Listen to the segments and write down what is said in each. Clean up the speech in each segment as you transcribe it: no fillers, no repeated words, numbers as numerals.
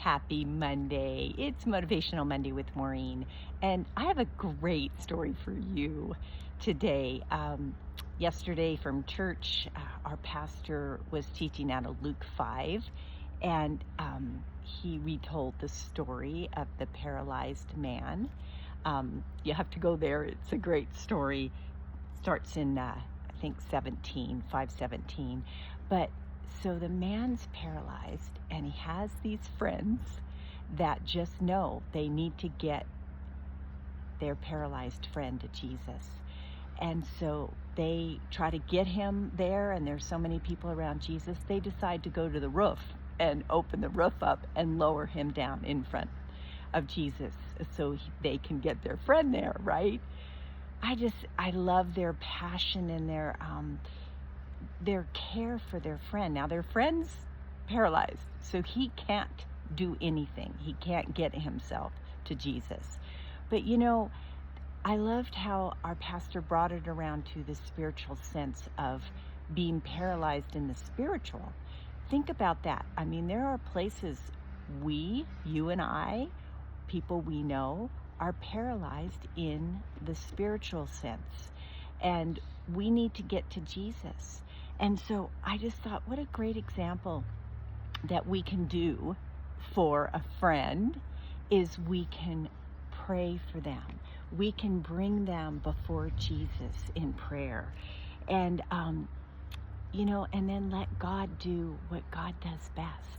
Happy Monday. It's Motivational Monday with Maureen, and I have a great story for you today. Yesterday from church, our pastor was teaching out of Luke 5, and he retold the story of the paralyzed man. You have to go there. It's a great story. Starts in, I think, 5:17. But so the man's paralyzed, and he has these friends that just know they need to get their paralyzed friend to Jesus. And so they try to get him there, and there's so many people around Jesus, they decide to go to the roof and open the roof up and lower him down in front of Jesus so they can get their friend there, right? I love their passion and their care for their friend. Now, their friend's paralyzed, so he can't do anything. He can't get himself to Jesus. But I loved how our pastor brought it around to the spiritual sense of being paralyzed in the spiritual. Think about that. I mean, there are places you and I, people we know, are paralyzed in the spiritual sense. And we need to get to Jesus. And so I just thought, what a great example that we can do for a friend is we can pray for them. We can bring them before Jesus in prayer. And, and then let God do what God does best.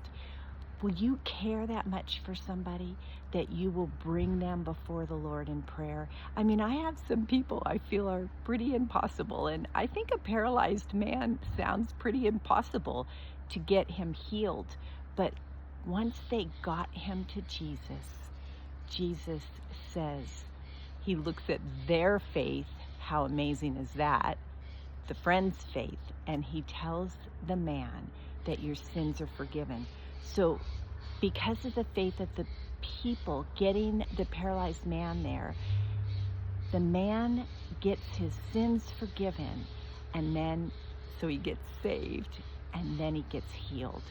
Will you care that much for somebody that you will bring them before the Lord in prayer? I mean, I have some people I feel are pretty impossible, and I think a paralyzed man sounds pretty impossible to get him healed. But once they got him to Jesus, Jesus says, he looks at their faith, how amazing is that, the friend's faith, and he tells the man that your sins are forgiven. So because of the faith of the people getting the paralyzed man there, the man gets his sins forgiven, and then so he gets saved, and then he gets healed.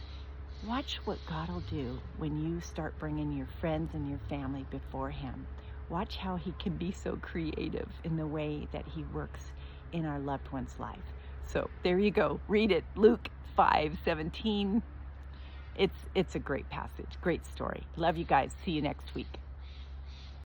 Watch what God will do when you start bringing your friends and your family before him. Watch how he can be so creative in the way that he works in our loved one's life. So there you go. Read it. Luke 5:17. It's a great passage, great story. Love you guys. See you next week.